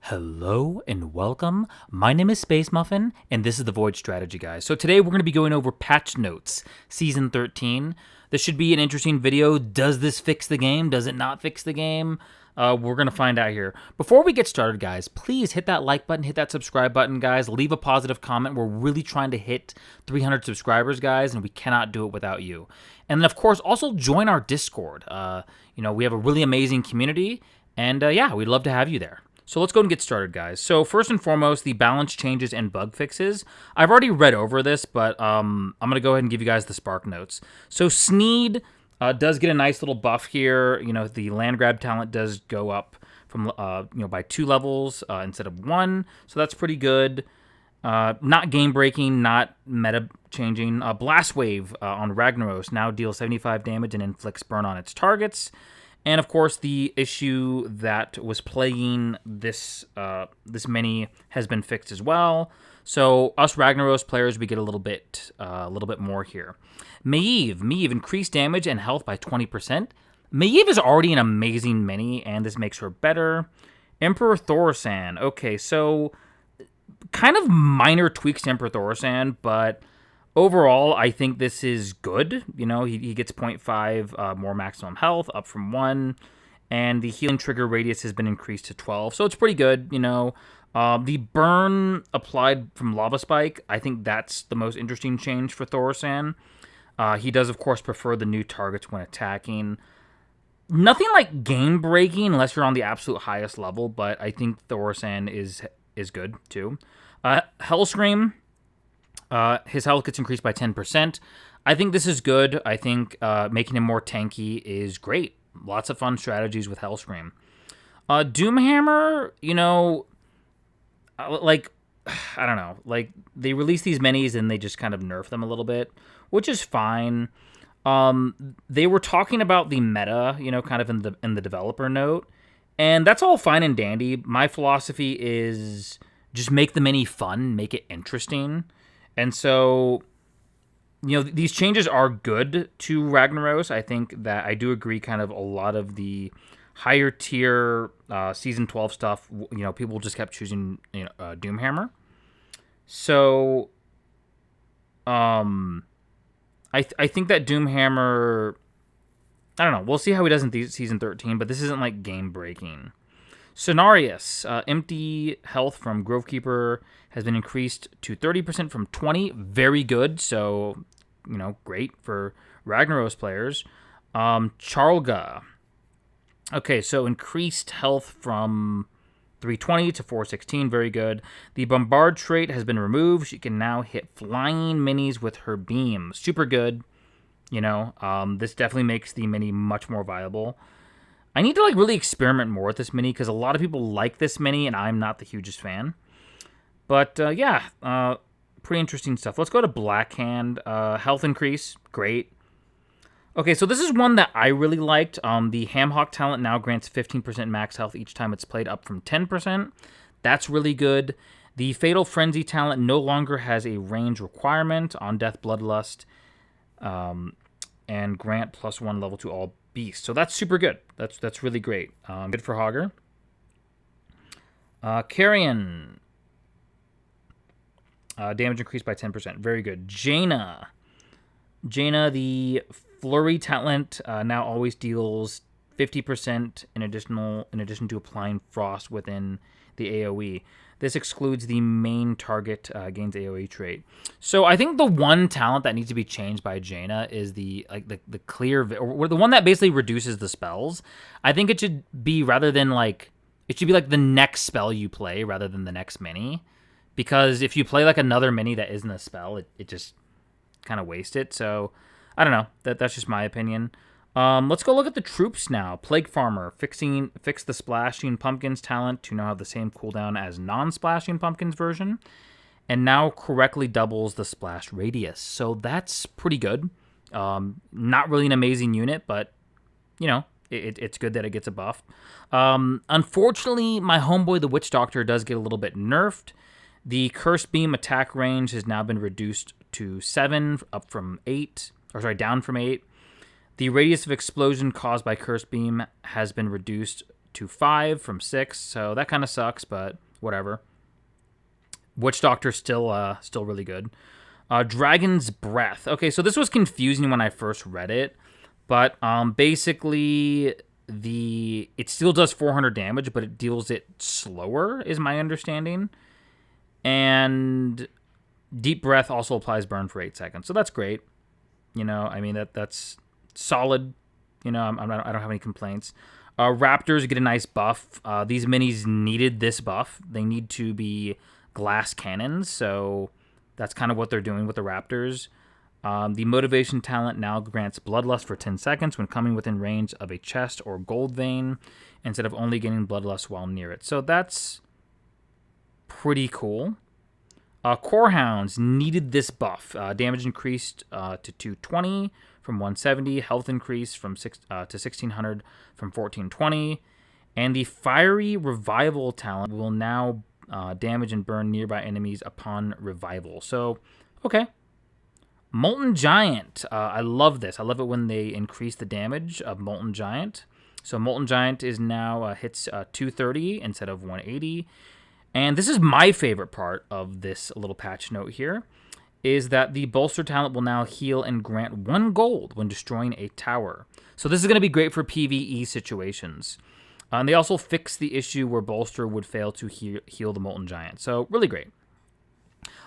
Hello and welcome. My name is Spacemuffin, and this is the Void Strategy, guys. So today we're going to be going over patch notes, Season 13. This should be an interesting video. Does this fix the game? Does it not fix the game? We're going to find out here. Before we get started, guys, please hit that like button, hit that subscribe button, guys. Leave a positive comment. We're really trying to hit 300 subscribers, guys, and we cannot do it without you. And then, of course, also join our Discord. We have a really amazing community, and yeah, we'd love to have you there. So let's go and get started, guys. So first and foremost, the balance changes and bug fixes. I've already read over this, but I'm going to go ahead and give you guys the spark notes. So Sneed does get a nice little buff here. You know, the land grab talent does go up from by 2 levels instead of 1. So that's pretty good. Not game breaking, not meta changing. Blast Wave on Ragnaros now deals 75 damage and inflicts burn on its targets. And of course, the issue that was plaguing this mini has been fixed as well. So us Ragnaros players, we get a little bit more here. Maeve increased damage and health by 20%. Maeve is already an amazing mini, and this makes her better. Emperor Thorsan. Okay, so kind of minor tweaks to Emperor Thorsan, but overall, I think this is good. You know, he gets 0.5 more maximum health, up from 1. And the healing trigger radius has been increased to 12. So it's pretty good, you know. The burn applied from Lava Spike, I think that's the most interesting change for Thorsan. He does, of course, prefer the new targets when attacking. Nothing like game-breaking unless you're on the absolute highest level, but I think Thorsan is good, too. Hellscream. His health gets increased by 10%. I think this is good. I think making him more tanky is great. Lots of fun strategies with Hellscream. Doomhammer, you know, I don't know. Like, they release these minis and they just kind of nerf them a little bit, which is fine. They were talking about the meta, you know, kind of in the developer note, and that's all fine and dandy. My philosophy is just make the mini fun, make it interesting. And so, you know, these changes are good to Ragnaros. I think that I do agree kind of a lot of the higher tier Season 12 stuff, you know, people just kept choosing, you know, Doomhammer. So, I think that Doomhammer, I don't know, we'll see how he does in Season 13, but this isn't like game breaking. Cenarius, empty health from Grovekeeper has been increased to 30% from 20. Very good. So, you know, great for Ragnaros players. Charlga. Okay, so increased health from 320 to 416. Very good. The Bombard trait has been removed. She can now hit flying minis with her beam. Super good. You know, this definitely makes the mini much more viable. I need to like really experiment more with this mini because a lot of people like this mini and I'm not the hugest fan. But yeah, pretty interesting stuff. Let's go to Blackhand. Health increase, great. Okay, so this is one that I really liked. The Hamhawk talent now grants 15% max health each time it's played, up from 10%. That's really good. The Fatal Frenzy talent no longer has a range requirement on Death Bloodlust, and grant +1 level to all beast. So that's super good. That's really great. Good for Hogger. Carrion. Damage increased by 10%. Very good. Jaina, the Flurry talent now always deals 50% in addition to applying frost within the AoE. This excludes the main target gains AoE trait. So I think the one talent that needs to be changed by Jaina is the clear, or the one that basically reduces the spells. I think it should be the next spell you play rather than the next mini, because if you play like another mini that isn't a spell, it just kind of wastes it. So I don't know. That's just my opinion. Let's go look at the troops now. Plague Farmer, fix the Splashing Pumpkins talent to now have the same cooldown as non-Splashing Pumpkins version, and now correctly doubles the splash radius. So that's pretty good. Not really an amazing unit, but, you know, it's good that it gets a buff. Unfortunately, my homeboy, the Witch Doctor, does get a little bit nerfed. The Cursed Beam attack range has now been reduced to 7, down from 8. The radius of explosion caused by Cursed Beam has been reduced to 5 from 6, so that kind of sucks, but whatever. Witch Doctor's still really good. Dragon's Breath. Okay, so this was confusing when I first read it, but basically it still does 400 damage, but it deals it slower, is my understanding. And Deep Breath also applies burn for 8 seconds, so that's great. You know, I mean that's solid. You know, I don't have any complaints. Raptors get a nice buff. These minis needed this buff. They need to be glass cannons, so that's kind of what they're doing with the Raptors. The motivation talent now grants Bloodlust for 10 seconds when coming within range of a chest or gold vein, instead of only getting Bloodlust while near it. So that's pretty cool. Core Hounds needed this buff. Damage increased to 220 from 170. Health increased from to 1600 from 1420. And the Fiery Revival talent will now damage and burn nearby enemies upon revival. So, okay. Molten Giant. I love this. I love it when they increase the damage of Molten Giant. So Molten Giant is now hits 230 instead of 180. And this is my favorite part of this little patch note here, is that the Bolster talent will now heal and grant 1 gold when destroying a tower. So this is going to be great for PvE situations. And they also fixed the issue where Bolster would fail to heal the Molten Giant. So really great.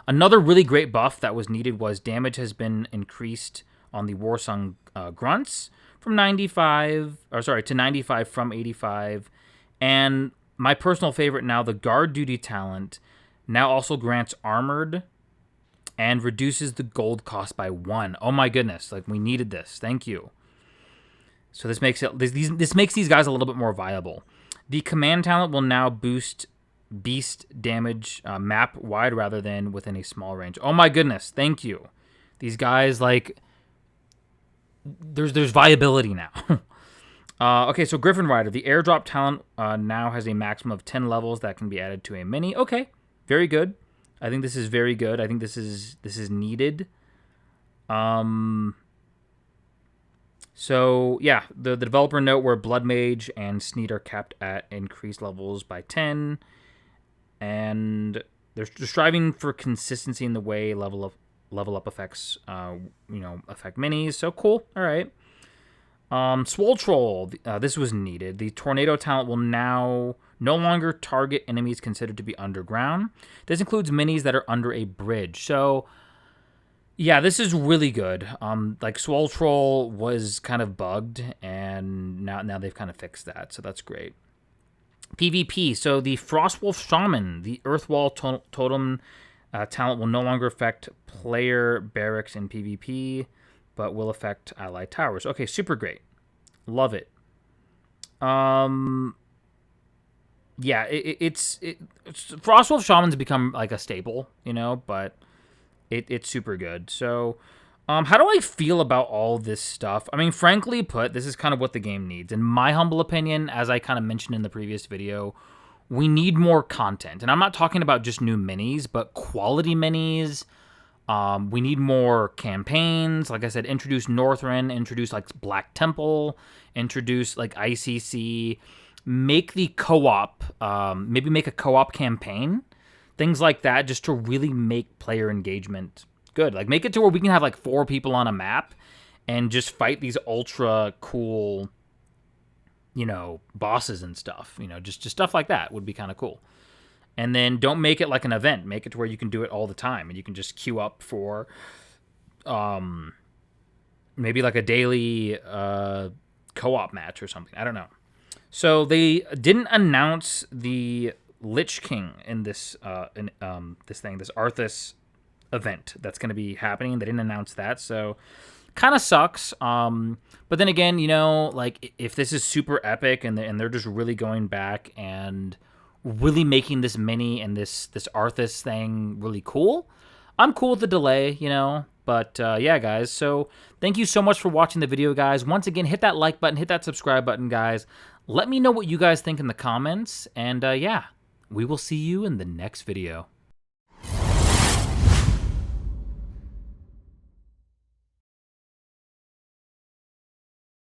Another really great buff that was needed was damage has been increased on the Warsong Grunts from 95 from 85. And my personal favorite now, the Guard Duty talent, now also grants Armored and reduces the gold cost by 1. Oh my goodness, like we needed this. Thank you. So this makes these guys a little bit more viable. The Command talent will now boost beast damage map wide rather than within a small range. Oh my goodness, thank you. These guys, like, there's viability now. Okay, so Griffin Rider. The Airdrop talent now has a maximum of 10 levels that can be added to a mini. Okay, very good. I think this is very good. I think this is needed. So, yeah, the developer note where Blood Mage and Sneed are capped at increased levels by 10. And they're striving for consistency in the way level up effects, affect minis. So, cool. All right. Swole Troll, this was needed. The Tornado talent will now no longer target enemies considered to be underground. This includes minis that are under a bridge. So, yeah, this is really good. Like Swole Troll was kind of bugged, and now they've kind of fixed that. So that's great. PvP. So the Frostwolf Shaman, the Earthwall Totem talent will no longer affect player barracks in PvP, but will affect allied towers. Okay, super great. Love it. Yeah, it's Frostwolf Shaman's become like a staple, but it's super good. So, how do I feel about all this stuff? I mean, frankly put, this is kind of what the game needs. In my humble opinion, as I kind of mentioned in the previous video, we need more content. And I'm not talking about just new minis, but quality minis. We need more campaigns. Like I said, introduce Northrend, introduce like Black Temple, introduce like ICC, make the co-op, maybe make a co-op campaign, things like that, just to really make player engagement good. Like make it to where we can have like 4 people on a map and just fight these ultra cool, bosses and stuff. Just stuff like that would be kind of cool. And then don't make it like an event. Make it to where you can do it all the time. And you can just queue up for maybe like a daily co-op match or something. I don't know. So they didn't announce the Lich King in this this Arthas event that's going to be happening. They didn't announce that. So kind of sucks. But then again, like if this is super epic and they're just really going back and really making this mini and this Arthas thing really cool, I'm cool with the delay, But yeah, guys, so thank you so much for watching the video, guys. Once again, hit that like button, hit that subscribe button, guys. Let me know what you guys think in the comments. And yeah, we will see you in the next video.